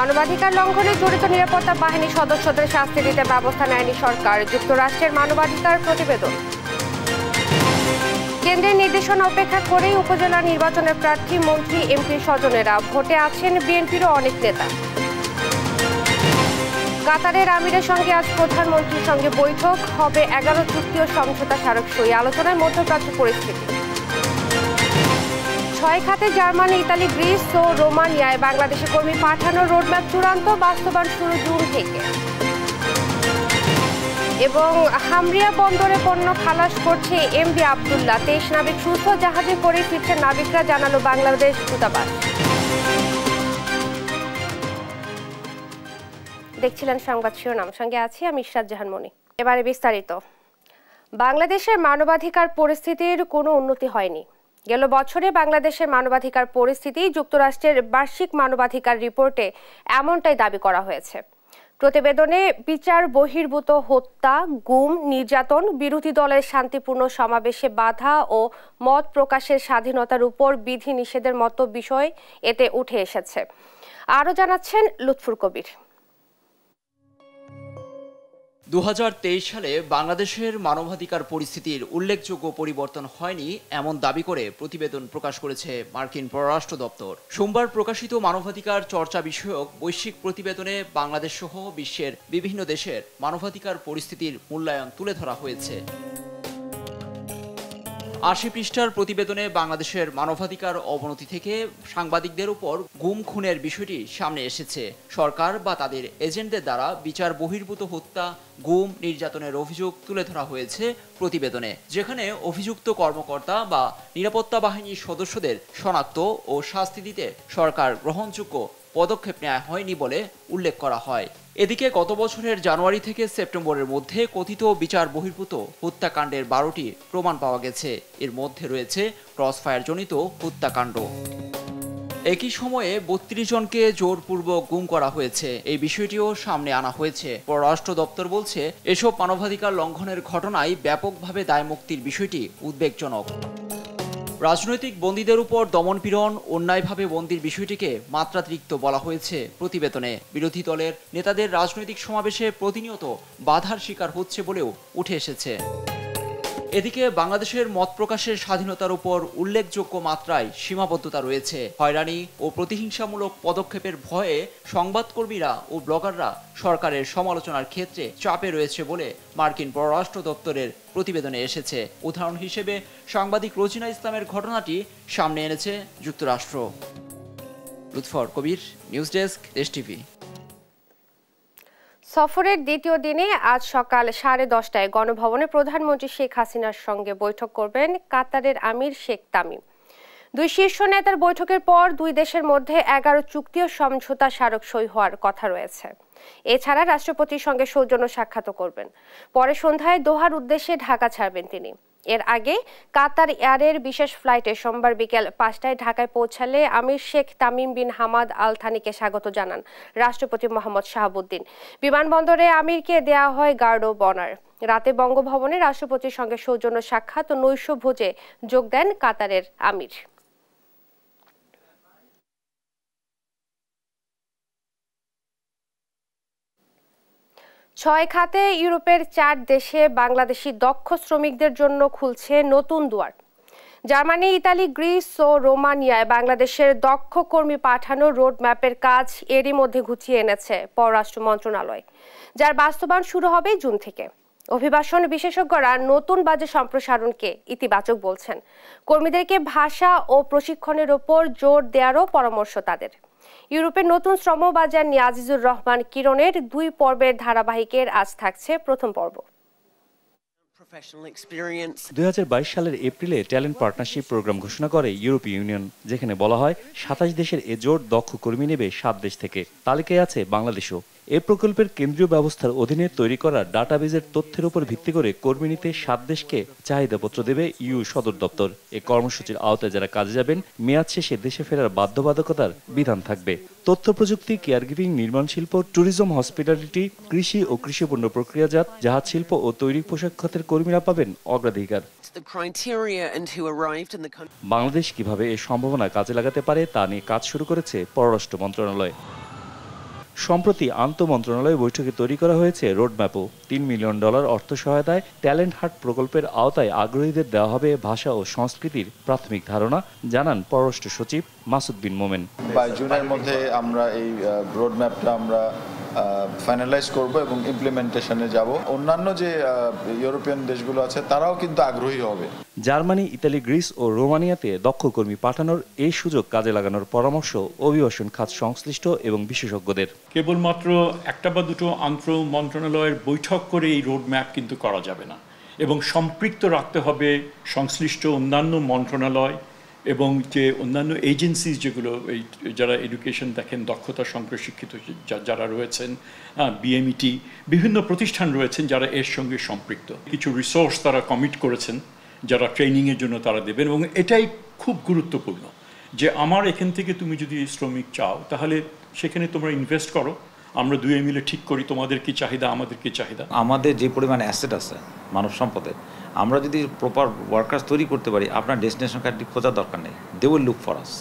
মানবাধিকার লঙ্ঘনে জড়িত নিরাপত্তা বাহিনী সদস্যদের শাস্তি দিতে ব্যবস্থা নেয়নি সরকার, যুক্তরাষ্ট্রের মানবাধিকার প্রতিবেদন। কেন্দ্রের নির্দেশনা উপেক্ষা করেই উপজেলা নির্বাচনের প্রার্থী মন্ত্রী এমপি স্বজনেরা, ভোটে আছেন বিএনপিরও অনেক নেতা। কাতারের আমিরের সঙ্গে আজ প্রধানমন্ত্রীর সঙ্গে বৈঠক, হবে 11 চুক্তি ও সমঝোতা স্মারক সই, আলোচনায় মধ্যপ্রাচ্য পরিস্থিতি। 6 খাতে জার্মানি, ইতালি, গ্রিস ও রোমানিয়ায় বাংলাদেশে কর্মী পাঠানোর রোডম্যাপ চূড়ান্ত, বাস্তবায়ন শুরু জুন থেকে। এবং হামরিয়া বন্দরে পণ্য খালাস করছে এমভি আবদুল্লাহ, 23 নাবিক সুস্থ, জাহাজে করে ফিরছেন নাবিকরা, জানালো বাংলাদেশ দূতাবাস। দেখছিলেন সংবাদ শিরোনাম, সঙ্গে আছি আমি ইশরাত জাহান মনি। এবারে বিস্তারিত। বাংলাদেশের মানবাধিকার পরিস্থিতির কোনো উন্নতি হয়নি। গেল বছরে বাংলাদেশের মানবাধিকার পরিস্থিতি যুক্তরাষ্ট্রের বার্ষিক মানবাধিকার রিপোর্টে এমনটাই দাবি করা হয়েছে। প্রতিবেদনে বিচার বহির্ভূত হত্যা, গুম, নির্যাতন, বিরোধী দলের শান্তিপূর্ণ সমাবেশে বাধা ও মত প্রকাশের স্বাধীনতার উপর বিধি নিষেধের মতো বিষয় এতে উঠে এসেছে। আরও জানাচ্ছেন লুৎফুর কবির। 2023 সালে বাংলাদেশের মানবাধিকার পরিস্থিতির উল্লেখযোগ্য পরিবর্তন হয়নি এমন দাবি করে প্রতিবেদন প্রকাশ করেছে মার্কিন পররাষ্ট্র দপ্তর। সোমবার প্রকাশিত মানবাধিকার চর্চা বিষয়ক বৈশ্বিক প্রতিবেদনে বাংলাদেশ সহ বিশ্বের বিভিন্ন দেশের মানবাধিকার পরিস্থিতির মূল্যায়ন তুলে ধরা হয়েছে। 80 পৃষ্ঠার প্রতিবেদনে বাংলাদেশের মানবাধিকার অবনতি থেকে সাংবাদিকদের উপর গুম খুনের বিষয়টি সামনে এসেছে। সরকার বা তাদের এজেন্টদের দ্বারা বিচার বহির্ভূত হত্যা, গুম, নির্যাতনের অভিযোগ তুলে ধরা হয়েছে প্রতিবেদনে, যেখানে অভিযুক্ত কর্মকর্তা বা নিরাপত্তা বাহিনীর সদস্যদের শনাক্ত ও শাস্তি দিতে সরকার গ্রহণযোগ্য পদক্ষেপ নেওয়া হয়নি বলে উল্লেখ করা হয়। এদিকে গত বছরের জানুয়ারি থেকে সেপ্টেম্বরের মধ্যে কথিত বিচার বহির্ভূত হত্যাকাণ্ডের 12টি প্রমাণ পাওয়া গেছে। এর মধ্যে রয়েছে ক্রসফায়ার জনিত হত্যাকাণ্ড। একই সময়ে 32 জনকে জোরপূর্বক গুম করা হয়েছে, এই বিষয়টিও সামনে আনা হয়েছে। পররাষ্ট্র দপ্তর বলছে, এসব মানবাধিকার লঙ্ঘনের ঘটনায় ব্যাপকভাবে দায়মুক্তির বিষয়টি উদ্বেগজনক। রাজনৈতিক বন্দীদের উপর দমনপীড়ন, অন্যায়ভাবে বন্দির বিষয়টিকে মাত্রাতিরিক্ত বলা হয়েছে প্রতিবেদনে। বিরোধী দলের নেতাদের রাজনৈতিক সমাবেশে প্রতিনিয়ত বাধার শিকার হচ্ছে বলেও উঠে এসেছে। এদিকে বাংলাদেশের মত প্রকাশের স্বাধীনতার উপর উল্লেখযোগ্য মাত্রায় সীমাবদ্ধতা রয়েছে। হয়রানি ও প্রতিহিংসামূলক পদক্ষেপের ভয়ে সংবাদকর্মীরা ও ব্লগাররা সরকারের সমালোচনার ক্ষেত্রে চাপে রয়েছে বলে মার্কিন পররাষ্ট্র দপ্তরের প্রতিবেদনে এসেছে। উদাহরণ হিসেবে সাংবাদিক রোজিনা ইসলামের ঘটনাটি সামনে এনেছে যুক্তরাষ্ট্র। লুৎফর কবির, নিউজ ডেস্ক, দেশ টিভি। সফরের দ্বিতীয় দিনে আজ সকাল 10:30টায় গণভবনে প্রধানমন্ত্রী শেখ হাসিনার সঙ্গে বৈঠক করবেন কাতারের আমির শেখ তামিম। দুই শীর্ষ নেতার বৈঠকের পর দুই দেশের মধ্যে 11 চুক্তি ও সমঝোতা স্মারক সই হওয়ার কথা রয়েছে। এছাড়া রাষ্ট্রপতির সঙ্গে সৌজন্য সাক্ষাৎও করবেন। পরে সন্ধ্যায় দোহার উদ্দেশ্যে ঢাকা ছাড়বেন তিনি। এর আগে কাতার এয়ারের বিশেষ ফ্লাইটে সোমবার বিকেল 5টায় ঢাকায় পৌঁছালে আমির Sheikh Tamim bin Hamad Al থানিকে স্বাগত জানান রাষ্ট্রপতি মোহাম্মদ শাহাবুদ্দিন। বিমানবন্দরে আমিরকে দেয়া হয় গার্ড অব অনার। রাতে বঙ্গভবনে রাষ্ট্রপতির সঙ্গে সৌজন্য সাক্ষাৎ ও নৈশ ভোজে যোগ দেন কাতারের আমির। ছয় খাতে ইউরোপের 4 দেশে বাংলাদেশি দক্ষ শ্রমিকদের জন্য খুলছে নতুন দুয়ার। জার্মানি, ইতালি, গ্রিস ও রোমানিয়ায় বাংলাদেশের দক্ষ কর্মী পাঠানোর রোডম্যাপের কাজ এরই মধ্যে গুছিয়ে এনেছে পররাষ্ট্র মন্ত্রণালয়, যার বাস্তবায়ন শুরু হবে জুন থেকে। অভিবাসন বিশেষজ্ঞরা নতুন বাজেট সম্প্রসারণকে ইতিবাচক বলছেন। কর্মীদেরকে ভাষা ও প্রশিক্ষণের ওপর জোর দেওয়ারও পরামর্শ তাদের। ইউরোপের নতুন শ্রম বাজার নিয়ে আজিজুর রহমান কিরণের 2 পর্বের ধারাবাহিকের আজ থাকছে প্রথম পর্ব। 2022 সালের এপ্রিলে ট্যালেন্ট পার্টনারশিপ প্রোগ্রাম ঘোষণা করে ইউরোপীয় ইউনিয়ন, যেখানে বলা হয় 27 দেশের এ জোট দক্ষ কর্মী নেবে 7 দেশ থেকে। তালিকায় আছে বাংলাদেশও। এ প্রকল্পের কেন্দ্রীয় ব্যবস্থার অধীনে তৈরি করা ডাটাবেজের তথ্যের উপর ভিত্তি করে কর্মী নিতে 7 দেশকে চাহিদাপত্র দেবে ইউ সদর দপ্তর। এ কর্মসূচির আওতায় যারা কাজে যাবেন, মেয়াদ শেষে দেশে ফেরার বাধ্যবাধকতার বিধান থাকবে। তথ্য প্রযুক্তি, কেয়ার গিভিং, নির্মাণ শিল্প, ট্যুরিজম, হসপিটালিটি, কৃষি ও কৃষিপণ্য প্রক্রিয়াজাত, জাহাজ শিল্প ও তৈরি পোশাক খাতের কর্মীরা পাবেন অগ্রাধিকার। বাংলাদেশ কিভাবে এই সম্ভাবনা কাজে লাগাতে পারে তা নিয়ে কাজ শুরু করেছে পররাষ্ট্র মন্ত্রণালয়। সম্প্রতি আন্তঃমন্ত্রণালয় বৈঠকে তৈরি করা হয়েছে রোডম্যাপও। $3 মিলিয়ন অর্থ সহায়তায় ট্যালেন্ট হাট প্রকল্পের আওতায় আগ্রহীদের দেওয়া হবে ভাষা ও সংস্কৃতির প্রাথমিক ধারণা, জানান পররাষ্ট্র সচিব মাসুদ বিন মোমেন। জুনের মধ্যে আমরা এই রোডম্যাপটা আমরা ফাইনালাইজ করব এবং ইমপ্লিমেন্টেশনে যাব। অন্যান্য যে ইউরোপিয়ান দেশগুলো আছে তারাও কিন্তু আগ্রহী হবে। জার্মানি, ইতালি, গ্রিস ও রোমানিয়াতে দক্ষ কর্মী পাঠানোর এই সুযোগ কাজে লাগানোর পরামর্শ অভিবাসন খাত সংশ্লিষ্ট এবং বিশেষজ্ঞদের। কেবলমাত্র একটা বা দুটো আন্তঃ মন্ত্রণালয়ের বৈঠক করে এই রোডম্যাপ কিন্তু করা যাবে না, এবং সম্পৃক্ত রাখতে হবে সংশ্লিষ্ট অন্যান্য মন্ত্রণালয় এবং যে অন্যান্য এজেন্সিজ যেগুলো এই যারা এডুকেশন দেখেন, দক্ষতা সম্প্রশিক্ষিত যারা রয়েছেন, বিএমইটি, বিভিন্ন প্রতিষ্ঠান রয়েছেন যারা এর সঙ্গে সম্পৃক্ত। কিছু রিসোর্স তারা কমিট করেছেন যারা ট্রেনিংয়ের জন্য তারা দেবেন, এবং এটাই খুব গুরুত্বপূর্ণ যে আমার এখান থেকে তুমি যদি শ্রমিক চাও তাহলে সেখানে তোমরা ইনভেস্ট করো, আমরা দুয়ে মিলে ঠিক করি তোমাদের কি চাহিদা, আমাদের কি চাহিদা। আমাদের যে পরিমাণ অ্যাসেট আছে মানব সম্পদের, আমরা যদি প্রপার ওয়ার্কার্স তৈরি করতে পারি, আপনার ডেস্টিনেশন কান্ট্রি খোঁজার দরকার নেই, they will look for us.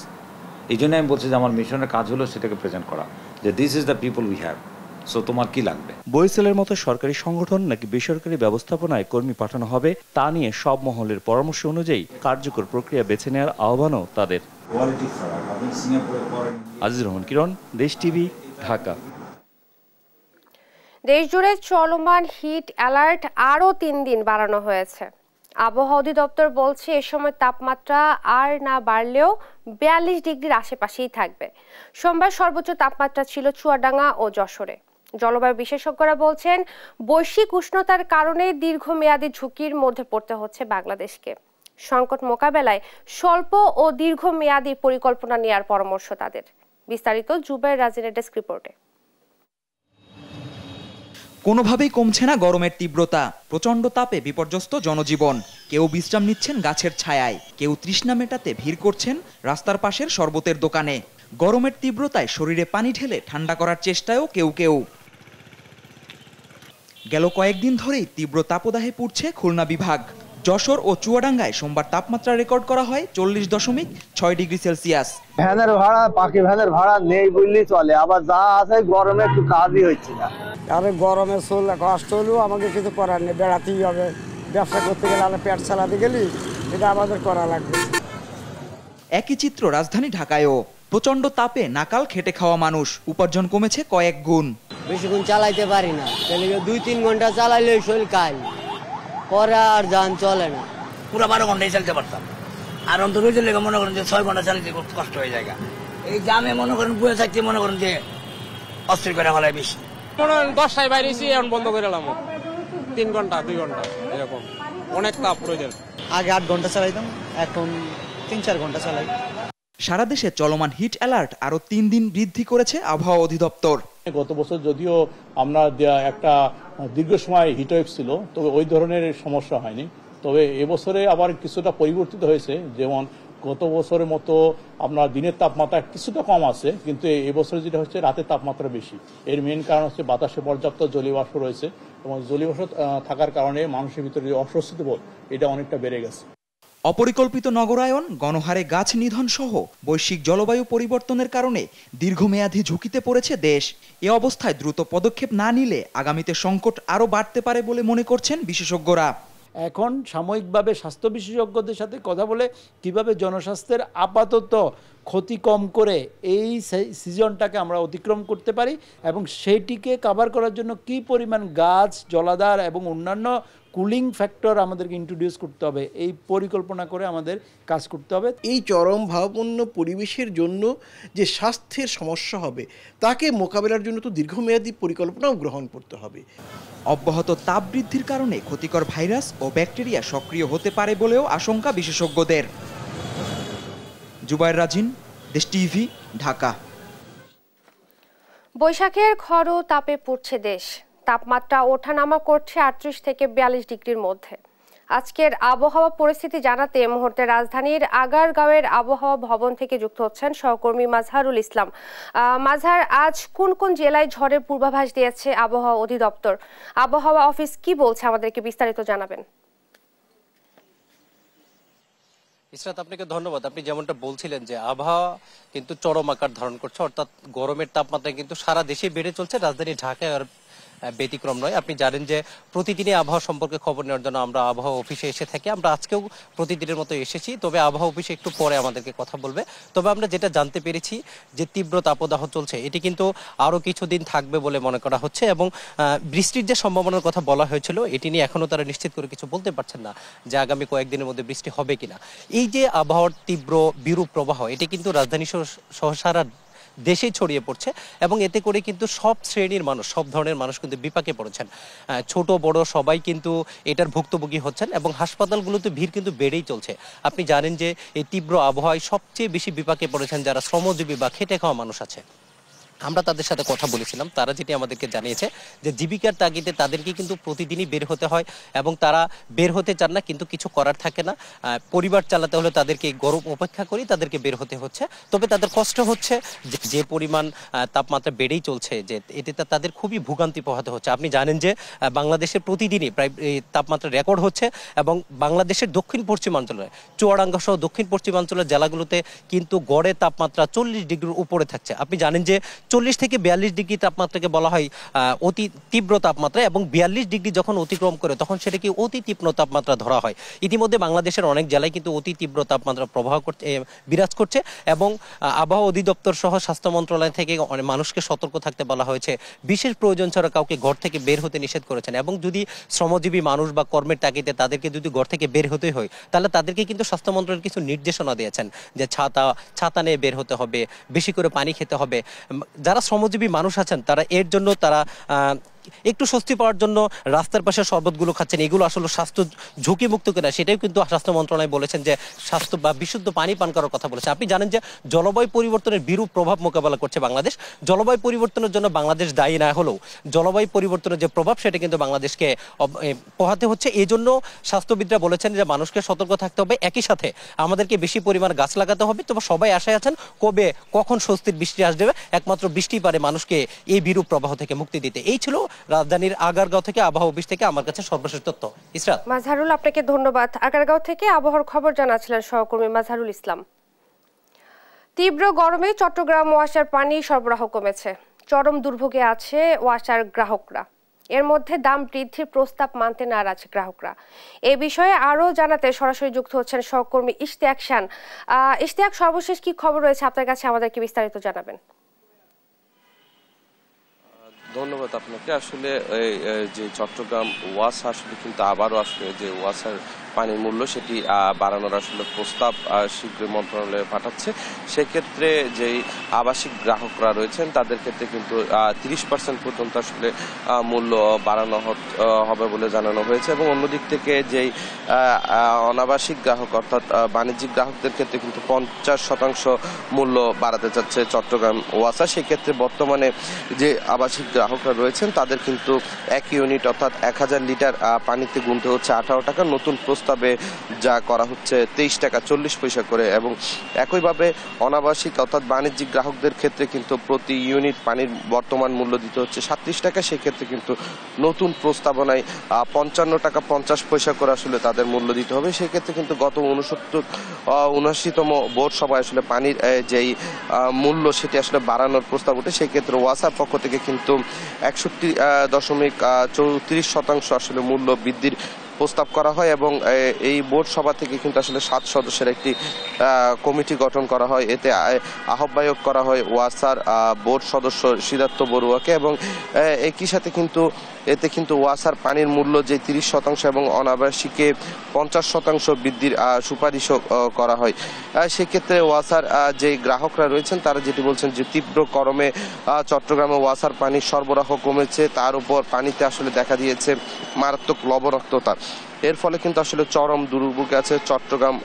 এই জন্য আমি বলছি যে আমার মিশনের কাজ হলো সেটাকে প্রেজেন্ট করা, যে this is the people we have, so তোমার কি লাগবে। বইসেলের মতো সরকারি সংগঠন নাকি বেসরকারি ব্যবস্থাপনায় কর্মী পাঠানো হবে তা নিয়ে সব মহলের পরামর্শ অনুযায়ী কার্যকর প্রক্রিয়া বেছে নেওয়ার আহ্বানও তাদের। আজিজুর রহমান কিরণ, দেশ টিভি, ঢাকা। দেশজুড়ে চলমান হিট অ্যালার্ট আরও 3 দিন বাড়ানো হয়েছে। আবহাওয়া অধিদপ্তর বলছে এ সময় তাপমাত্রা আর না বাড়লেও 42 ডিগ্রির আশেপাশেই থাকবে। সোমবার সর্বোচ্চ তাপমাত্রা ছিল চুয়াডাঙ্গা ও যশোরে। জলবায়ু বিশেষজ্ঞরা বলছেন বৈশ্বিক উষ্ণতার কারণে দীর্ঘমেয়াদী ঝুঁকির মধ্যে পড়তে হচ্ছে বাংলাদেশকে। সংকট মোকাবেলায় স্বল্প ও দীর্ঘমেয়াদী পরিকল্পনা নেওয়ার পরামর্শ তাদের। বিস্তারিত জুবাইর রাজিনের ডেস্ক রিপোর্টে। কোনোভাবেই কমছে না গরমের তীব্রতা। প্রচণ্ড তাপে বিপর্যস্ত জনজীবন। কেউ বিশ্রাম নিচ্ছেন গাছের ছায়ায়, কেউ তৃষ্ণা মেটাতে ভিড় করছেন রাস্তার পাশের শরবতের দোকানে। গরমের তীব্রতায় শরীরে পানি ঢেলে ঠান্ডা করার চেষ্টায়ও কেউ। গেল কয়েকদিন ধরেই তীব্র তাপদাহে পুড়ছে খুলনা বিভাগ। যশোর ও চুয়াডাঙ্গায় সোমবার তাপমাত্রা রেকর্ড করা হয় 40.6 ডিগ্রি সেলসিয়াস। ভ্যানের ভাড়া, পাখি ভ্যানের ভাড়া নেই বললেই চলে, আবার যা আছে গরমে একটু কাজই হচ্ছে না। আরে গরমে চললে কষ্ট হলেও আমাকে কিছু করার নেই, বেড়াতেই হবে। ব্যবসা করতে গেলে আমরা পেট চালাতে গেলি, এটা আমাদের করা লাগবে। একই চিত্র রাজধানী ঢাকায়ও। প্রচণ্ড তাপে নাকাল খেটে খাওয়া মানুষ, উপার্জন কমেছে কয়েক গুণ। বেশিক্ষণ চালাইতে পারি না, 2-3 ঘন্টা চালাইলে শরীর কাল পরে আর যান চলে না। পুরো 12 ঘন্টাই চালাতে পারতাম, আর অন্তর্গত লেগে মনে করেন যে 6 ঘন্টা চালাতে কষ্ট হয়ে যায়। এই জামে মনে করেন বয়ে থাকতে মনে করেন যে অস্থির করে ফেলায় বেশি। মনে করেন 10টায় বাইরেছি, এখন বন্ধ করে এলাম 3 ঘন্টা 2 ঘন্টা এরকম, অনেক তাপ প্রয়োজন। আগে 8 ঘন্টা চালাইতাম, এখন 3-4 ঘন্টা চালাই। সারা দেশে চলমান হিট অ্যালার্ট আরো 3 দিন বৃদ্ধি করেছে আবহাওয়া অধিদপ্তর। গত বছর যদিও আমরা একটা দীর্ঘ সময় হিটওয়েভ ছিল, তবে ওই ধরনের সমস্যা হয়নি। তবে এবছরে আবার কিছুটা পরিবর্তিত হয়েছে, যেমন গত বছরের মতো আপনার দিনের তাপমাত্রা কিছুটা কম আছে, কিন্তু এবছরে যেটা হচ্ছে রাতের তাপমাত্রা বেশি। এর মেইন কারণ হচ্ছে বাতাসে পর্যাপ্ত জলীয় বাষ্প রয়েছে, এবং জলীয় বাষ্প থাকার কারণে মানুষের ভিতরে যে অস্বস্তি বোধ এটা অনেকটা বেড়ে গেছে। অপরিকল্পিত নগরায়ন, গণহারে গাছ নিধন সহ বৈশ্বিক জলবায়ু পরিবর্তনের কারণে দীর্ঘমেয়াদী ঝুঁকিতে পড়েছে দেশ। এ অবস্থায় দ্রুত পদক্ষেপ না নিলে আগামীতে সংকট আরও বাড়তে পারে বলে মনে করছেন বিশেষজ্ঞরা। এখন সাময়িকভাবে স্বাস্থ্য বিশেষজ্ঞদের সাথে কথা বলে কিভাবে জনস্বাস্থ্যের আপাতত ক্ষতি কম করে এই সিজনটাকে আমরা অতিক্রম করতে পারি, এবং সেইটিকে কভার করার জন্য কি পরিমাণ গাছ, জলাধার এবং অন্যান্য কুলিং ফ্যাক্টর আমাদেরকে ইন্ট্রোডিউস করতে হবে, এই পরিকল্পনা করে আমাদের কাজ করতে হবে। এই চরম ভাবাপন্ন পরিবেশের জন্য যে স্বাস্থ্যের সমস্যা হবে তাকে মোকাবেলার জন্য তো দীর্ঘমেয়াদী পরিকল্পনাও গ্রহণ করতে হবে। অব্যাহত তাপ বৃদ্ধির কারণে ক্ষতিকর ভাইরাস ও ব্যাকটেরিয়া সক্রিয় হতে পারে বলেও আশঙ্কা বিশেষজ্ঞদের। জুবাইর রাজিন, দেশ টিভি, ঢাকা। বৈশাখের খড় তাপে পুড়ছে দেশ। তাপমাত্রা ওঠানামা করছে 38 থেকে 42 ডিগ্রির মধ্যে। আজকের আবহাওয়া পরিস্থিতি জানাতে এই মুহূর্তে রাজধানীর আগারগাঁওয়ের আবহাওয়া ভবন থেকে যুক্ত হচ্ছেন সহকর্মী মাজহারুল ইসলাম। মাজহার, আজ কোন কোন জেলায় ঝড়ের পূর্বাভাস দিয়েছে আবহাওয়া অধিদপ্তর? আবহাওয়া অফিস কি বলছে আমাদেরকে বিস্তারিত জানাবেন। ইসরাত, আপনাকে ধন্যবাদ। আপনি যেমনটা বলছিলেন যে আবহাওয়া কিন্তু চরম আকার ধারণ করছে, অর্থাৎ গরমের তাপমাত্রা কিন্তু সারা দেশে বেড়ে চলছে, রাজধানী ঢাকায় আর ব্যতিক্রম নয়। আপনি জানেন যে প্রতিদিনই আবহাওয়া সম্পর্কে খবর নেওয়ার জন্য আমরা আবহাওয়া অফিসে এসে থাকি। আমরা আজকেও প্রতিদিনের মতো এসেছি, তবে আবহাওয়া অফিসে একটু পরে আমাদেরকে কথা বলবে। তবে আমরা যেটা জানতে পেরেছি যে তীব্র তাপদাহ চলছে, এটি কিন্তু আরও কিছুদিন থাকবে বলে মনে করা হচ্ছে, এবং বৃষ্টির যে সম্ভাবনার কথা বলা হয়েছিল এটি নিয়ে এখনও তারা নিশ্চিত করে কিছু বলতে পারছেন না যে আগামী কয়েকদিনের মধ্যে বৃষ্টি হবে কিনা। এই যে আবহাওয়ার তীব্র বিরূপ প্রবাহ, এটি কিন্তু রাজধানী সহ সারা দেশেই ছড়িয়ে পড়ছে, এবং এতে করে কিন্তু সব শ্রেণীর মানুষ, সব ধরনের মানুষ কিন্তু বিপাকে পড়েছেন। ছোট বড় সবাই কিন্তু এটার ভুক্তভোগী হচ্ছেন, এবং হাসপাতালগুলোতে ভিড় কিন্তু বেড়েই চলছে। আপনি জানেন যে এই তীব্র আবহাওয়ায় সবচেয়ে বেশি বিপাকে পড়েছেন যারা শ্রমজীবী বা খেটে খাওয়া মানুষ আছে। আমরা তাদের সাথে কথা বলেছিলাম, তারা যেটি আমাদেরকে জানিয়েছে যে জীবিকার তাগিদে তাদেরকে কিন্তু প্রতিদিনই বের হতে হয়, এবং তারা বের হতে চান না, কিন্তু কিছু করার থাকে না। পরিবার চালাতে হলে তাদেরকে গরম উপেক্ষা করেই তাদেরকে বের হতে হচ্ছে। তবে তাদের কষ্ট হচ্ছে যে পরিমাণ তাপমাত্রা বেড়েই চলছে, যে এতে তাদের খুবই ভোগান্তি পোহাতে হচ্ছে। আপনি জানেন যে বাংলাদেশের প্রতিদিনই প্রায় তাপমাত্রা রেকর্ড হচ্ছে, এবং বাংলাদেশের দক্ষিণ পশ্চিমাঞ্চলে, চুয়াডাঙ্গা সহ দক্ষিণ পশ্চিমাঞ্চলের জেলাগুলোতে কিন্তু গড়ে তাপমাত্রা 40 ডিগ্রির উপরে থাকছে। আপনি জানেন যে 40 থেকে 42 ডিগ্রি তাপমাত্রাকে বলা হয় অতি তীব্র তাপমাত্রা, এবং 42 ডিগ্রি যখন অতিক্রম করে তখন সেটাকে অতি তীব্র তাপমাত্রা ধরা হয়। ইতিমধ্যে বাংলাদেশের অনেক জেলায় কিন্তু অতি তীব্র তাপমাত্রা বিরাজ করছে, এবং আবহাওয়া অধিদপ্তর সহ স্বাস্থ্য মন্ত্রণালয় থেকে মানুষকে সতর্ক থাকতে বলা হয়েছে। বিশেষ প্রয়োজন ছাড়া কাউকে ঘর থেকে বের হতে নিষেধ করেছেন, এবং যদি শ্রমজীবী মানুষ বা কর্মের তাগিদে তাদেরকে যদি ঘর থেকে বের হতে হয় তাহলে তাদেরকে কিন্তু স্বাস্থ্য মন্ত্রণালয় কিছু নির্দেশনা দিয়েছেন যে ছাতা নিয়ে বের হতে হবে, বেশি করে পানি খেতে হবে। যারা শ্রমজীবী মানুষ আছেন তারা এর জন্য তারা একটু স্বস্তি পাওয়ার জন্য রাস্তার পাশে শরবতগুলো খাচ্ছেন। এগুলো আসলে স্বাস্থ্য ঝুঁকিমুক্ত কিনা সেটাও কিন্তু স্বাস্থ্য মন্ত্রণালয় বলেছেন যে স্বাস্থ্য বা বিশুদ্ধ পানি পান করার কথা বলেছে। আপনি জানেন যে জলবায়ু পরিবর্তনের বিরূপ প্রভাব মোকাবেলা করছে বাংলাদেশ। জলবায়ু পরিবর্তনের জন্য বাংলাদেশ দায়ী না হলেও জলবায়ু পরিবর্তনের যে প্রভাব সেটা কিন্তু বাংলাদেশকে পোহাতে হচ্ছে। এই জন্য স্বাস্থ্যবিদরা বলেছেন যে মানুষকে সতর্ক থাকতে হবে, একই সাথে আমাদেরকে বেশি পরিমাণ গাছ লাগাতে হবে। তবে সবাই আশায় আছেন কখন স্বস্তির বৃষ্টি আসবে, একমাত্র বৃষ্টি পারে মানুষকে এই বিরূপ প্রবাহ থেকে মুক্তি দিতে। এই ছিল রাজধানীর আগারগাঁও থেকে আবহাওয়া অফিস থেকে আমার কাছে সর্বশেষ তথ্য। ইসরাত। মাজহারুল, আপনাকে ধন্যবাদ। আগারগাঁও থেকে আবহাওয়ার খবর জানাচ্ছিলেন সহকর্মী মাজহারুল ইসলাম। তীব্র গরমে চট্টগ্রাম ওয়াসার পানি সরবরাহ কমেছে, চরম দুর্ভোগে আছে ওয়াসার গ্রাহকরা। এর মধ্যে দাম বৃদ্ধির প্রস্তাব মানতে নারাজ গ্রাহকরা। এ বিষয়ে আরও জানাতে সরাসরি যুক্ত হচ্ছেন সহকর্মী ইশতিয়াক শান। ইশতিয়াক, সর্বশেষ কি খবর রয়েছে আপনার কাছে, আমাদেরকে বিস্তারিত জানাবেন। ধন্যবাদ আপনাকে। আসলে যে চট্টগ্রাম ওয়াসা আসলে কিন্তু আবারও আসলে যে ওয়াসার পানির মূল্য সেটি বাড়ানোর আসলে প্রস্তাব শীঘ্রই মন্ত্রণালয়ে পাঠাচ্ছে। সেক্ষেত্রে যেই আবাসিক গ্রাহকরা রয়েছেন তাদের ক্ষেত্রে কিন্তু 30% পর্যন্ত আসলে মূল্য বাড়ানো হবে বলে জানানো হয়েছে, এবং অন্যদিক থেকে যেই অনাবাসিক গ্রাহক অর্থাৎ বাণিজ্যিক গ্রাহকদের ক্ষেত্রে কিন্তু 50% মূল্য বাড়াতে চাচ্ছে চট্টগ্রাম ওয়াসা। সেক্ষেত্রে বর্তমানে যে আবাসিক গ্রাহকরা রয়েছেন তাদের কিন্তু 1 ইউনিট অর্থাৎ 1000 লিটার পানিতে গুনতে হচ্ছে 18 টাকা, নতুন প্রস্তাবে যা করা হচ্ছে 23 টাকা 40 পয়সা করে, এবং একইভাবে অনাবাসিক অর্থাৎ বাণিজ্যিক গ্রাহকদের ক্ষেত্রে কিন্তু প্রতি ইউনিট পানির বর্তমান মূল্য দিতে হচ্ছে 37 টাকা। সেক্ষেত্রে কিন্তু নতুন প্রস্তাবনায় 55 টাকা 50 পয়সা করে আসলে তাদের মূল্য দিতে হবে। সেক্ষেত্রে কিন্তু গত 79তম বোর্ড সভায় আসলে পানির যেই মূল্য সেটি আসলে বাড়ানোর প্রস্তাব ওঠে। সেক্ষেত্রে ওয়াসার পক্ষ থেকে কিন্তু 61.34% আসলে মূল্য বৃদ্ধির প্রস্তাব করা হয়, এবং এই বোর্ড সভা থেকে কিন্তু আসলে 7 সদস্যের একটি কমিটি গঠন করা হয়। এতে আহ্বায়ক করা হয় ওয়াসার বোর্ড সদস্য সিদ্ধার্থ বড়ুয়াকে, এবং একই সাথে কিন্তু এতে কিন্তু ওয়াসার পানির মূল্য যে 30% এবং অনাবাসিকে 50% বৃদ্ধির সুপারিশও করা হয়। সেক্ষেত্রে ওয়াসার যে গ্রাহকরা রয়েছেন তারা যেটি বলছেন যে তীব্র গরমে চট্টগ্রামে ওয়াসার পানির সরবরাহ কমেছে, তার উপর পানিতে আসলে দেখা দিয়েছে মারাত্মক লবণাক্ততা। এর ফলে কিন্তু আসলে চরম দুর্ভোগে আছে চট্টগ্রাম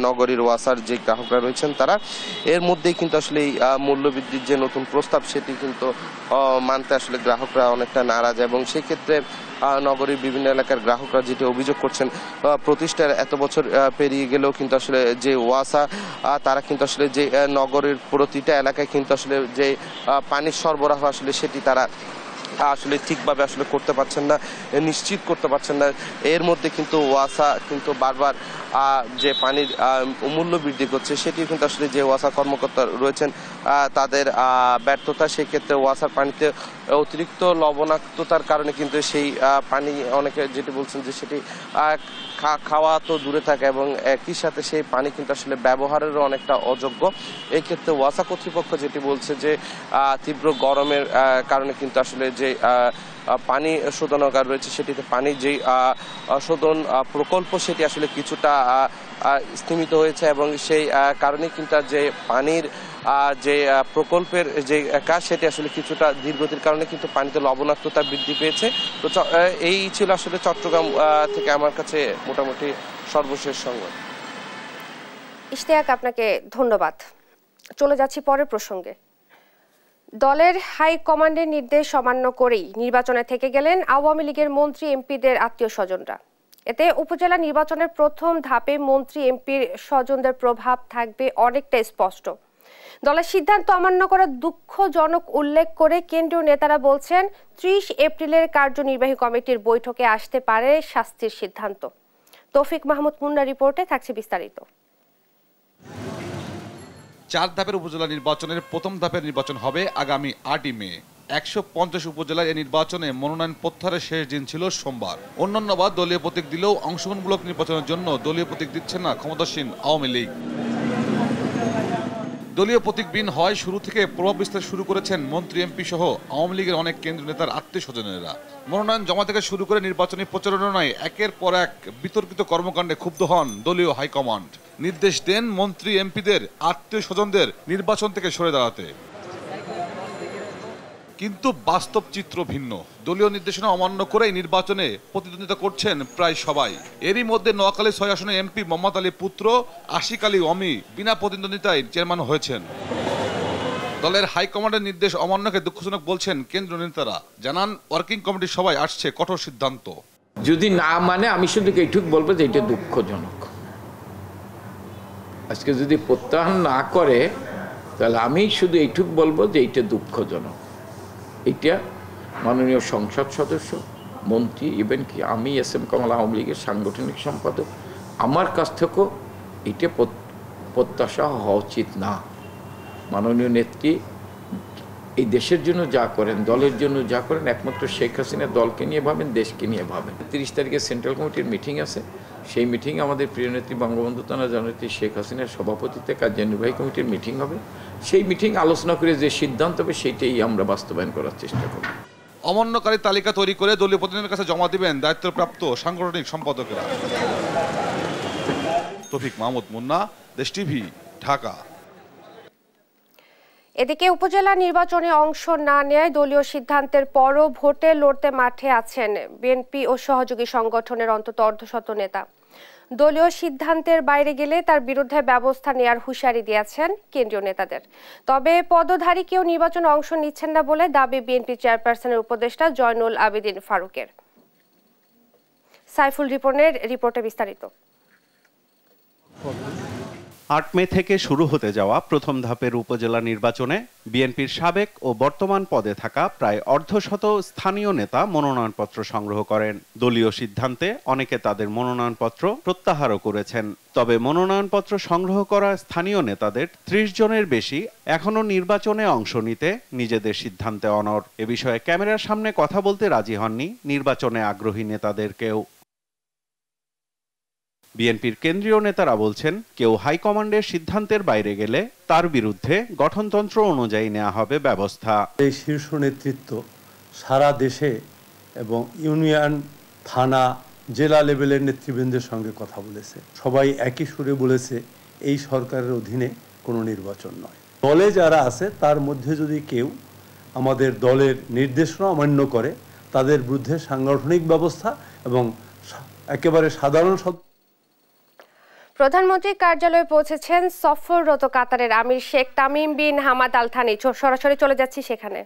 নগরীর ওয়াসার যে গ্রাহকরা রয়েছেন তারা। এর মধ্যেই কিন্তু আসলে এই মূল্যবৃদ্ধির যে নতুন প্রস্তাব সেটি কিন্তু মানতে আসলে গ্রাহকরা অনেকটা নারাজ, এবং সেক্ষেত্রে নগরীর বিভিন্ন এলাকার গ্রাহকরা যেটি অভিযোগ করছেন প্রতিষ্ঠার এত বছর পেরিয়ে গেলেও কিন্তু আসলে যে ওয়াসা তারা কিন্তু আসলে যে নগরের প্রতিটা এলাকায় কিন্তু আসলে যে পানির সরবরাহ আসলে সেটি তারা আসলে ঠিকভাবে আসলে করতে পারছেন না, নিশ্চিত করতে পারছেন না। এর মধ্যে কিন্তু ওয়াসা কিন্তু বারবার যে পানির মূল্য বৃদ্ধি করছে, সেটি কিন্তু আসলে যে ওয়াসা কর্মকর্তা রয়েছেন তাদের ব্যর্থতা। সেই ক্ষেত্রে ওয়াসার পানিতে অতিরিক্ত লবণাক্ততার কারণে কিন্তু সেই পানি অনেকে যেটি বলছেন যে সেটি খাওয়া তো দূরে থাকে এবং একই সাথে সেই পানি কিন্তু আসলে ব্যবহারেরও অনেকটা অযোগ্য। এই ক্ষেত্রে ওয়াসা কর্তৃপক্ষ যেটি বলছে যে তীব্র গরমের কারণে কিন্তু আসলে যে পানি শোধনাগার রয়েছে সেটিতে পানির যেই শোধন প্রকল্প সেটি আসলে কিছুটা স্থিমিত হয়েছে এবং সেই কারণে কিন্তু যে পানির যে প্রকল্পের যে কাজ সেটি আসলে কিছুটা ধীরগতির কারণে কিন্তু পানিতে লবণাক্ততা বৃদ্ধি পেয়েছে। তো এই ছিল আসলে চট্টগ্রাম থেকে আমার কাছে মোটামুটি সর্বশেষ সংবাদ। ইশতিয়াক, আপনাকে ধন্যবাদ। চলে যাচ্ছি পরের প্রসঙ্গে। দলের হাই কমান্ডের নির্দেশ অমান্য করেই নির্বাচনে থেকে গেলেন আওয়ামী লীগের মন্ত্রী এমপিদের আত্মীয় স্বজনরা। এতে উপজেলা নির্বাচনের প্রথম ধাপে মন্ত্রী এমপির স্বজনদের প্রভাব থাকবে অনেকটা স্পষ্ট। দলের সিদ্ধান্ত অমান্য করা দুঃখজনক উল্লেখ করে কেন্দ্রীয় নেতারা বলছেন ৩০ এপ্রিলের কার্যনির্বাহী কমিটির বৈঠকে আসতে পারে শাস্তির সিদ্ধান্ত। তৌফিক মাহমুদ মুন্না রিপোর্টে থাকছে বিস্তারিত। ৪ ধাপের উপজেলা নির্বাচনের প্রথম ধাপের নির্বাচন হবে আগামী ৮ই মে। ১৫০ উপজেলায় এই নির্বাচনে মনোনয়ন প্রত্যাহারের শেষ দিন ছিল সোমবার। অন্যান্য বার দলীয় প্রতীক দিলেও অংশগ্রহণমূলক নির্বাচনের জন্য দলীয় প্রতীক দিচ্ছে না ক্ষমতাসীন আওয়ামী লীগ। দলীয় প্রতীকবিহীন হয় শুরু থেকে প্রভাব বিস্তার শুরু করেছেন মন্ত্রী এমপি সহ আওয়ামী লীগের অনেক কেন্দ্রীয় নেতার আত্মীয় স্বজনেরা। মনোনয়ন জমা থেকে শুরু করে নির্বাচনী প্রচারণায় একের পর এক বিতর্কিত কর্মকাণ্ডে ক্ষুব্ধ হন দলীয় হাইকমান্ড। নির্দেশ দেন মন্ত্রী এমপিদের আত্মীয় স্বজনদের নির্বাচন থেকে সরে দাঁড়াতে। কিন্তু বাস্তব চিত্র ভিন্ন। দলীয় নির্দেশনা অমান্য করেই নির্বাচনে প্রতিদ্বন্দ্বিতা করছেন প্রায় সবাই। এরই মধ্যে নোয়াখালী ৬ আসনে এমপি মোহাম্মদ আলী পুত্র আশিক আলী অমি বিনা প্রতিদ্বন্দ্বিতায় চেয়ারম্যান হয়েছেন। দলের হাইকমান্ডের নির্দেশ অমান্যকে দুঃখজনক বলছেন কেন্দ্রীয় নেতারা। জানান ওয়ার্কিং কমিটির সভায় আসছে কঠোর সিদ্ধান্ত। যদি না মানে আমি শুধু এইটুক বলবো যে এটা দুঃখজনক। আজকে যদি প্রত্যাহার না করে তাহলে আমি শুধু এইটুক বলবো যে এইটা দুঃখজনক। এটা মাননীয় সংসদ সদস্য, মন্ত্রী, ইভেন কি আমি এস.এম. কামাল আওয়ামী লীগের সাংগঠনিক সম্পাদক, আমার কাছ থেকেও এটা প্রত্যাশা হওয়া উচিত না। মাননীয় নেত্রী এই দেশের জন্য যা করেন, দলের জন্য যা করেন, একমাত্র শেখ হাসিনা দলকে নিয়ে ভাবেন, দেশকে নিয়ে ভাবেন। ৩০ তারিখে সেন্ট্রাল কমিটির মিটিং আছে। সেই মিটিংয়ে আমাদের প্রিয় নেত্রী বঙ্গবন্ধু কন্যা জননেত্রী শেখ হাসিনার সভাপতিত্বে কার্যনির্বাহী কমিটির মিটিং হবে। সেই মিটিং আলোচনা করে যে সিদ্ধান্ত হবে সেইটাই আমরা বাস্তবায়ন করার চেষ্টা করব। অমান্যকারী তালিকা তৈরি করে দলীয় প্রতিনিধিদের কাছে জমা দিবেন দায়িত্বপ্রাপ্ত সাংগঠনিক সম্পাদকেরা। তৌফিক মাহমুদ মুন্না, দেশ টিভি, ঢাকা। এদিকে উপজেলা নির্বাচনে অংশ না নেয় দলীয় সিদ্ধান্তের পরও ভোটে লড়তে মাঠে আছেন বিএনপি ও সহযোগী সংগঠনের অন্তত অর্ধশত নেতা। দলীয় সিদ্ধান্তের বাইরে গেলে তার বিরুদ্ধে ব্যবস্থা নেয়ার হুঁশিয়ারি দিয়েছেন কেন্দ্রীয় নেতাদের। তবে পদধারী কেউ নির্বাচনে অংশ নিচ্ছেন না বলে দাবি বিএনপি চেয়ারপারসনের উপদেষ্টা জয়নুল আবেদিন ফারুকের। সাইফুল রিপনের রিপোর্টে বিস্তারিত। ৮ মে থেকে শুরু হতে যাওয়া প্রথম ধাপের উপজেলা নির্বাচনে বিএনপির সাবেক ও বর্তমান পদে থাকা প্রায় অর্ধশত স্থানীয় নেতা মনোনয়নপত্র সংগ্রহ করেন। দলীয় সিদ্ধান্তে অনেকে তাদের মনোনয়নপত্র প্রত্যাহারও করেছেন। তবে মনোনয়নপত্র সংগ্রহ করা স্থানীয় নেতাদের ৩০ জনের বেশি এখনো নির্বাচনে অংশ নিতে নিজেদের সিদ্ধান্তে অনড়। এ বিষয়ে ক্যামেরার সামনে কথা বলতে রাজি হননি নির্বাচনে আগ্রহী নেতাদের কেউ। বিএনপির কেন্দ্রীয় নেতারা বলছেন, কেউ হাইকমান্ডের সিদ্ধান্তের বাইরে গেলে তার বিরুদ্ধে গঠনতন্ত্র অনুযায়ী নেওয়া হবে ব্যবস্থা। এই শীর্ষ নেতৃত্ব সারা দেশে এবং ইউনিয়ন, থানা, জেলা লেভেলের নেতৃবৃন্দের সঙ্গে কথা বলেছে। সবাই একই সুরে বলেছে এই সরকারের অধীনে কোনো নির্বাচন নয়। দলে যারা আছে তার মধ্যে যদি কেউ আমাদের দলের নির্দেশনা অমান্য করে তাদের বিরুদ্ধে সাংগঠনিক ব্যবস্থা এবং একেবারে সাধারণ প্রধানমন্ত্রী কার্যালয়ে পৌঁছেছেন সফররত কাতারের আমির Sheikh Tamim bin Hamad Al Thani. সরাসরি চলে যাচ্ছি সেখানে।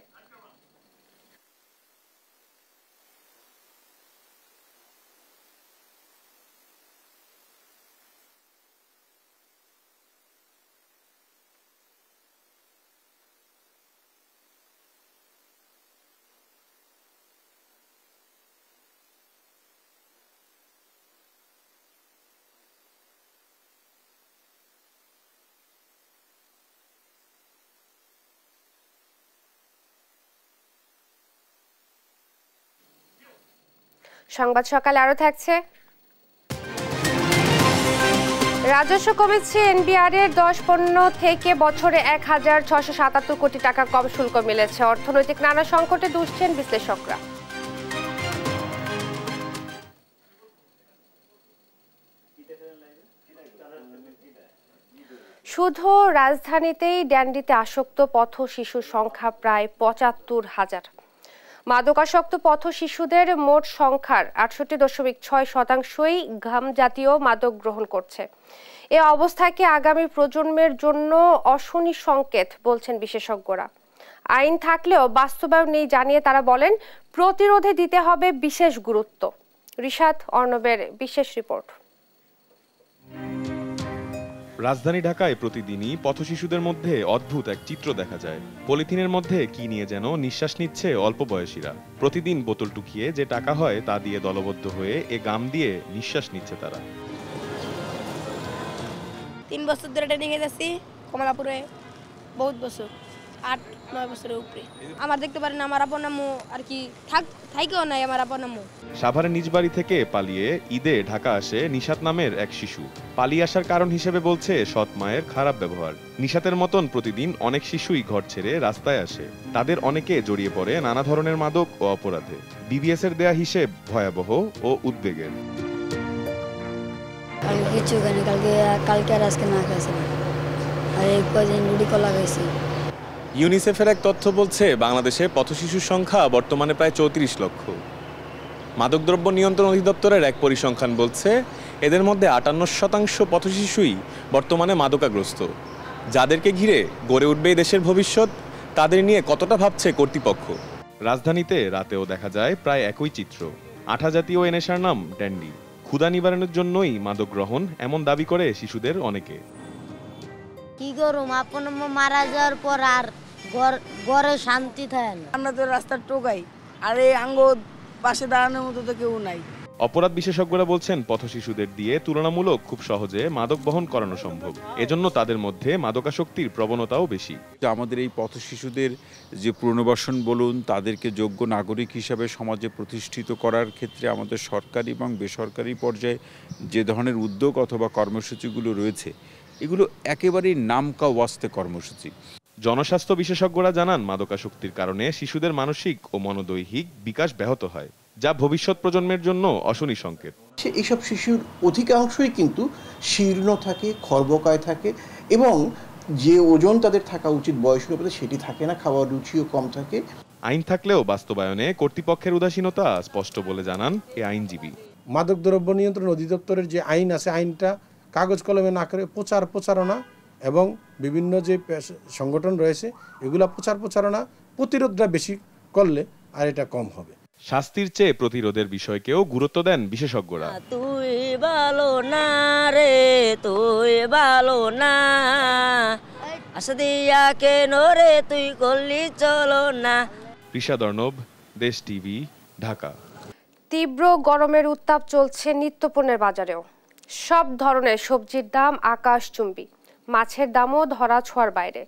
সংবাদ সকালে আরো থাকছে। রাজস্ব কমেছে এনবিআর এর 10 পণ্য থেকে বছরে 1677 কোটি টাকা কম শুল্ক মিলেছে। অর্থনৈতিক নানা সংকটে দুষছেন বিশ্লেষকরা। শুধু রাজধানীতেই ড্যান্ডিতে আসক্ত পথ শিশুর সংখ্যা প্রায় ৭৫,০০০। মাদকাসক্ত পথ শিশুদের মোট সংখ্যার ৬৮.৬%ই ঘাম জাতীয় মাদক গ্রহণ করছে। এ অবস্থাকে আগামী প্রজন্মের জন্য অশনি সংকেত বলছেন বিশেষজ্ঞরা। আইন থাকলেও বাস্তবায়ন নেই জানিয়ে তারা বলেন, প্রতিরোধে দিতে হবে বিশেষ গুরুত্ব। রিশাদ অর্ণবের বিশেষ রিপোর্ট। রাজধানী ঢাকায় প্রতিদিনই পথশিশুদের মধ্যে অদ্ভুত এক চিত্র দেখা যায়। পলিথিনের মধ্যে কি নিয়ে যেন নিঃশ্বাস নিচ্ছে অল্প বয়সীরা। প্রতিদিন বোতল টুকিয়ে যে টাকা হয় তা দিয়ে দলবদ্ধ হয়ে এ গাম দিয়ে নিঃশ্বাস নিচ্ছে তারা। 3 বছর ধরে ট্রেনিং এ যাচ্ছি কমলাপুরে, বহুত বছর, 8-9 বছরের উপরে। আমার দেখতে পারেন আমার আপন আম্মু আর কি থাকেও নাই আমার আপন আম্মু। সাভারের নিজ বাড়ি থেকে পালিয়ে ঈদে ঢাকা আসে নিশাত নামের এক শিশু। পালিয়ে আসার কারণ হিসেবে বলছে সৎ মায়ের খারাপ ব্যবহার। নিশাতের মতন প্রতিদিন অনেক শিশুই ঘর ছেড়ে রাস্তায় আসে। তাদের অনেকে জড়িয়ে পড়ে নানা ধরনের মাদক ও অপরাধে। বিবিএস এর দেয়া হিসেব ভয়াবহ ও উদ্বেগের। আমি কিছু কালকে আর আজকে না খাইছি, আর এই কদিন রুটি কলা খাইছি। ইউনিসেফের এক তথ্য বলছে বাংলাদেশে পথশিশুর সংখ্যা বর্তমানে প্রায় ৩৪ লক্ষ। মাদকদ্রব্য নিয়ন্ত্রণ অধিদপ্তরের এক পরিসংখ্যান বলছে এদের মধ্যে ৫৮% পথশিশুই বর্তমানে মাদকাগ্রস্ত। যাদেরকে ঘিরে গড়ে উঠবে দেশের ভবিষ্যৎ, তাদের নিয়ে কতটা ভাবছে কর্তৃপক্ষ। রাজধানীতে রাতেও দেখা যায় প্রায় একই চিত্র। আঠা জাতীয় এ নেশার নাম ড্যান্ডি। ক্ষুধা নিবারণের জন্যই মাদক গ্রহণ এমন দাবি করে শিশুদের অনেকে। কি করুম, আপন মারা যাওয়ার পর আর ঘরে শান্তি থাকে না। আমরা তো রাস্তার টোকাই, আর এই আঙ্গ পাশে দাঁড়ানোর মতো তো কেউ নাই। অপরাধ বিশেষজ্ঞরা বলছেন পথশিশুদের দিয়ে তুলনামূলক খুব সহজে মাদক বহন করানো সম্ভব। এজন্য তাদের মধ্যে মাদকাসক্তির প্রবণতাও বেশি। আমাদের এই পথশিশুদের যে পুনর্বাসন বলুন, তাদেরকে যোগ্য নাগরিক হিসাবে সমাজে প্রতিষ্ঠিত করার ক্ষেত্রে আমাদের সরকারি এবং বেসরকারি পর্যায়ে যে ধরনের উদ্যোগ অথবা কর্মসূচিগুলো রয়েছে, এগুলো একেবারেই নামকা ওয়াস্তে কর্মসূচি। জনস্বাস্থ্য বিশেষজ্ঞরা জানান মাদকাসক্তির কারণে শিশুদের মানসিক ও মনোদৈহিক বিকাশ ব্যাহত হয়, যা ভবিষ্যৎ প্রজন্মের জন্য অশনি সংকেত। এইসব শিশুর অধিকাংশই কিন্তু শীর্ণ থাকে, খর্বকায় থাকে এবং যে ওজন তাদের থাকা উচিত বয়সের উপরে সেটি থাকে না, খাওয়ার রুচিও কম থাকে। আইন থাকলেও বাস্তবায়নে কর্তৃপক্ষের উদাসীনতা স্পষ্ট বলে জানান এ আইনজীবী। মাদকদ্রব্য নিয়ন্ত্রণ অধিদপ্তরের যে আইন আছে, আইনটা কাগজ কলমে না করে প্রচারণা এবং বিভিন্ন যে সংগঠন রয়েছে এগুলা প্রচারণা প্রতিরোধটা বেশি করলে আর এটা কম হবে। শাস্তির চেয়ে প্রতিরোধের বিষয়কেও গুরুত্ব দেন বিশেষজ্ঞরা। তুই ভালো না রে, তুই ভালো না, আশা দিয়া কেন রে তুই করলি চলো না। রিশাদ অর্ণব, দেশ টিভি, ঢাকা। তীব্র গরমের উত্তাপ চলছে নিত্যপণ্যের বাজারেও। সব ধরনের সবজির দাম আকাশচুম্বী, মাছের দামও ধরা ছোঁয়ার বাইরে।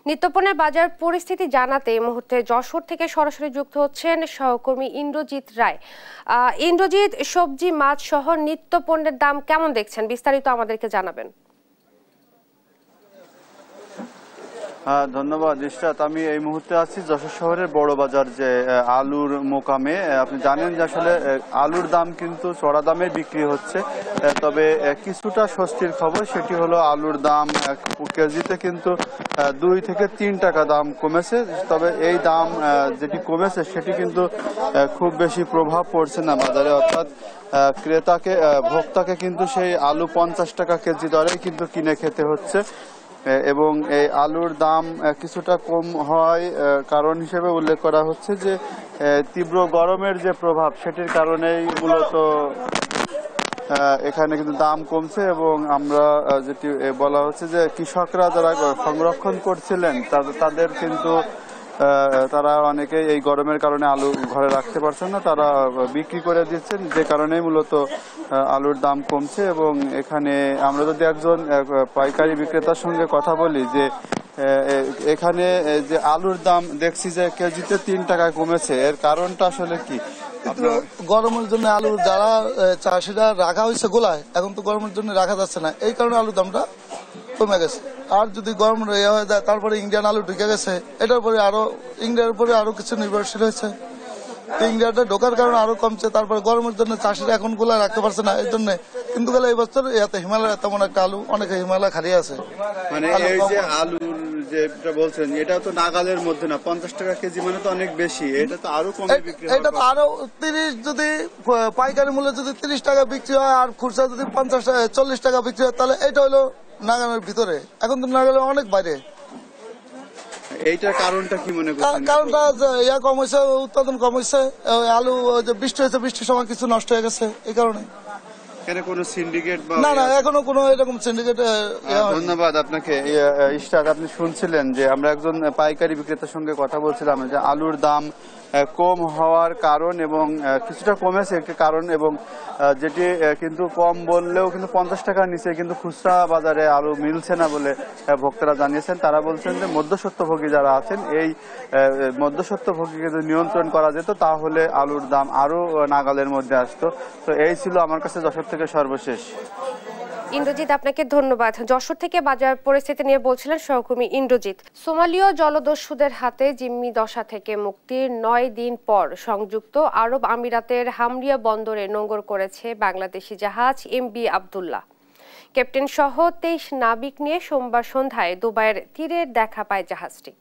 নিত্যপণ্যের বাজার পরিস্থিতি জানাতে এই মুহূর্তে যশোর থেকে সরাসরি যুক্ত হচ্ছেন সহকর্মী ইন্দ্রজিৎ রায়। ইন্দ্রজিৎ, সবজি মাছ সহ নিত্যপণ্যের দাম কেমন দেখছেন, বিস্তারিত আমাদেরকে জানাবেন। ধন্যবাদ ইশরাত। আমি এই মুহূর্তে আছি যশোর শহরের বড় বাজার যে আলুর মোকামে। আপনি জানেন যে আসলে আলুর দাম কিন্তু চড়া দামে বিক্রি হচ্ছে, তবে কিছুটা স্বস্তির খবর, সেটি হলো আলুর দাম কেজিতে কিন্তু 2 থেকে 3 টাকা দাম কমেছে। তবে এই দাম যেটি কমেছে সেটি কিন্তু খুব বেশি প্রভাব পড়ছে না বাজারে, অর্থাৎ ভোক্তাকে কিন্তু সেই আলু 50 টাকা কেজি দরে কিন্তু কিনে খেতে হচ্ছে। এবং এই আলুর দাম কিছুটা কম হয় কারণ হিসেবে উল্লেখ করা হচ্ছে যে তীব্র গরমের যে প্রভাব সেটির কারণেই মূলত এখানে কিন্তু দাম কমছে। এবং আমরা যেটি বলা হচ্ছে যে কৃষকরা যারা সংরক্ষণ করছিলেন তাদের কিন্তু তারা অনেকেই এই গরমের কারণে আলু ঘরে রাখতে পারছেন না, তারা বিক্রি করে দিচ্ছেন, যে কারণে মূলত আলুর দাম কমছে। এবং এখানে আমরা যদি একজন পাইকারি বিক্রেতার সঙ্গে কথা বলি যে এখানে যে আলুর দাম দেখছি যে কেজিতে 3 টাকায় কমেছে, এর কারণটা আসলে কি? গরমের জন্য আলু যারা চাষিরা রাখা হয়েছে গোলায়, এখন তো গরমের জন্য রাখা যাচ্ছে না, এই কারণে আলুর দামটা কমে গেছে। আর যদি গরম ইয়ে হয়ে যায়, তারপরে ইন্ডিয়ান আলু ঢুকে গেছে, এটার পরে আরো ইন্ডিয়ার উপরে আরো কিছু নির্ভরশীল হয়েছে, ইন্ডিয়াটা ঢোকার কারণে আরো কমছে। তারপরে গরমের জন্য চাষিরা এখন গোলায় রাখতে পারছে না, এই জন্য। কিন্তু গেলে এই বছর এতে হিমালয় তেমন একটা আলু অনেকে হিমালয় খারিয়ে আছে। মানে এই যে আলুর যেটা বলছেন, এটা তো নাগালের মধ্যে না, 50 টাকা কেজি মানে তো অনেক বেশি, এটা তো আরো কমে বিক্রি হয়। এটা তো আরো 30, যদি পাইকারি মূল্যে যদি 30 টাকা বিক্রি হয় আর খুচরা যদি 40 টাকা বিক্রি হয়, তাহলে এটা হলো নাগালের ভিতরে। এখন তো নাগালের অনেক বাইরে। এইটার কারণটা কি মনে করছেন? কারণটা ইয়া কম হয়েছে, উৎপাদন কম হয়েছে, আলু যে বৃষ্টি হয়েছে, বৃষ্টির সময় কিছু নষ্ট হয়ে গেছে, এই কারণে। কোনো সিন্ডিকেট না না, এখনো কোনো এরকম সিন্ডিকেট। ধন্যবাদ আপনাকে। ইশরাক, আপনি শুনছিলেন যে আমরা একজন পাইকারি বিক্রেতার সঙ্গে কথা বলছিলাম যে আলুর দাম কম হওয়ার কারণ এবং কিছুটা কমেছে একটি কারণ, এবং যেটি কিন্তু কম বললেও কিন্তু 50 টাকার নিচে কিন্তু খুচরা বাজারে আলু মিলছে না বলে ভোক্তারা জানিয়েছেন। তারা বলছেন যে মধ্যস্বত্বভোগী যারা আছেন, এই মধ্যস্বত্বভোগীকে যদি নিয়ন্ত্রণ করা যেত তাহলে আলুর দাম আরো নাগালের মধ্যে আসতো। তো এই ছিল আমার কাছে যশোর থেকে সর্বশেষ। ইন্দ্রজিৎ, আপনাকে ধন্যবাদ। যশোর থেকে বাজার পরিস্থিতি নিয়ে বলছিলেন সহকর্মী ইন্দ্রজিৎ। সোমালীয় জলদস্যুদের হাতে জিম্মি দশা থেকে মুক্তির 9 দিন পর সংযুক্ত আরব আমিরাতের হামরিয়া বন্দরে নোঙর করেছে বাংলাদেশি জাহাজ এমবি আবদুল্লাহ। ক্যাপ্টেন সহ 23 নাবিক নিয়ে সোমবার সন্ধ্যায় দুবাইয়ের তীরে দেখা পায় জাহাজটি।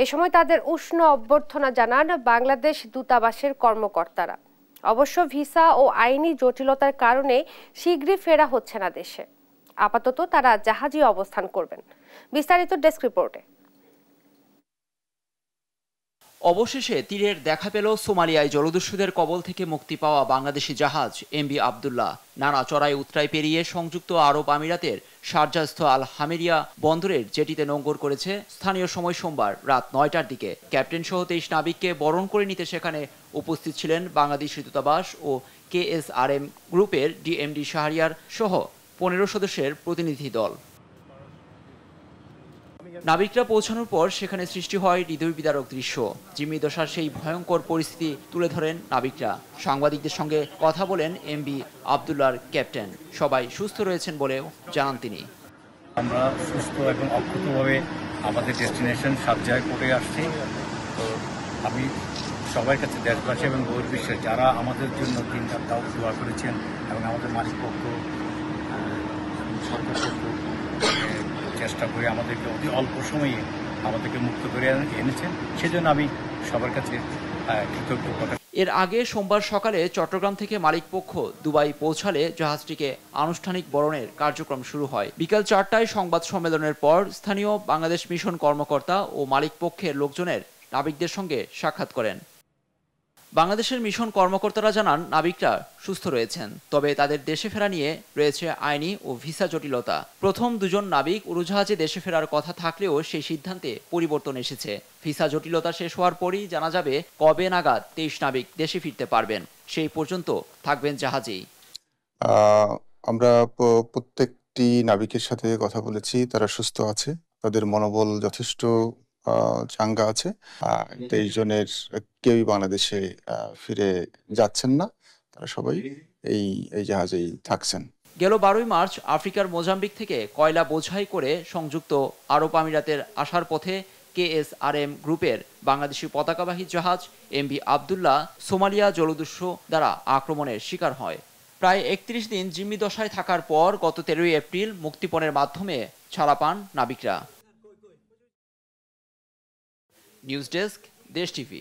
এ সময় তাদের উষ্ণ অভ্যর্থনা জানান বাংলাদেশ দূতাবাসের কর্মকর্তারা। অবশ্য ভিসা ও আইনি জটিলতার কারণে শীঘ্রই ফেরা হচ্ছে না দেশে। আপাতত তারা জাহাজে অবস্থান করবেন। বিস্তারিত ডেস্ক রিপোর্টে। অবশেষে তীরের দেখা পেল সোমালিয়ায় জলদস্যুদের কবল থেকে মুক্তি পাওয়া বাংলাদেশি জাহাজ এমবি আবদুল্লাহ। নানা চড়াই উতরাই পেরিয়ে সংযুক্ত আরব আমিরাতের শারজাস্থ আল হামেরিয়া বন্দরের জেটিতে নোঙর করেছে স্থানীয় সময় সোমবার রাত 9টার দিকে। ক্যাপ্টেন সহ 23 নাবিককে বরণ করে নিতে সেখানে উপস্থিত ছিলেন বাংলাদেশি দূতাবাস ও KSRM গ্রুপের ডিএমডি শাহরিয়ার সহ 15 সদস্যের প্রতিনিধি দল। নাবিকরা পৌঁছানোর পর সেখানে সৃষ্টি হয় হৃদয় বিদারক দৃশ্য। জিম্মি দশার সেই ভয়ঙ্কর পরিস্থিতি তুলে ধরেন নাবিকরা। সাংবাদিকদের সঙ্গে কথা বলেন এমবি আবদুল্লাহর ক্যাপ্টেন। সবাই সুস্থ রয়েছেন বলেও জানান তিনি। আমরা সুস্থ এবং অক্ষতভাবে আমাদের ডেস্টিনেশন সার্জায় পড়ে আসছি। তো আমি সবার কাছে দেশবাসী এবং বহির্বিশ্বের যারা আমাদের জন্য দিন রাত দোয়া করেছেন এবং আমাদের মালিক পক্ষ সরকারপক্ষ চেষ্টা করে আমাদেরকে অতি অল্প সময়ে আমাদেরকে মুক্ত করে এনেছেন, সেজন্য আমি সবার কাছে কৃতজ্ঞ। এর আগে সোমবার সকালে চট্টগ্রাম থেকে মালিকপক্ষ দুবাই পৌঁছালে জাহাজটিকে আনুষ্ঠানিক বরণের কার্যক্রম শুরু হয়। বিকাল 4টায় সংবাদ সম্মেলনের পর স্থানীয় বাংলাদেশ মিশন কর্মকর্তা ও মালিকপক্ষের লোকজনের নাবিকদের সঙ্গে সাক্ষাৎ করেন। বাংলাদেশের মিশন কর্মকর্তারা জানান নাবিকরা সুস্থ রয়েছেন, তবে তাদের দেশে ফেরা নিয়ে রয়েছে আইনি ও ভিসা জটিলতা। প্রথম 2জন নাবিক উড়োজাহাজে দেশে ফেরার কথা থাকলেও সেই সিদ্ধান্তে পরিবর্তন এসেছে। ভিসা জটিলতা শেষ হওয়ার পরই জানা যাবে কবে নাগাদ 23 নাবিক দেশে ফিরতে পারবেন। সেই পর্যন্ত থাকবেন জাহাজেই। আমরা প্রত্যেকটি নাবিকের সাথে কথা বলেছি, তারা সুস্থ আছে, তাদের মনোবল যথেষ্ট চাঙ্গা আছে। 23 জনের কেউই বাংলাদেশে ফিরে যাচ্ছেন না, তারা সবাই এই জাহাজেই থাকছেন। গেল 12 মার্চ আফ্রিকার মোজাম্বিক থেকে কয়লা বোঝাই করে সংযুক্ত আরব আমিরাতের আসার পথে KSRM গ্রুপের বাংলাদেশি পতাকাবাহী জাহাজ এমবি আবদুল্লাহ সোমালিয়া জলদস্যু দ্বারা আক্রমণের শিকার হয়। প্রায় 31 দিন জিম্মি দশায় থাকার পর গত 13 এপ্রিল মুক্তিপণের মাধ্যমে ছাড়া পান নাবিকরা। নিউজ ডেস্ক, দেশ টিভি।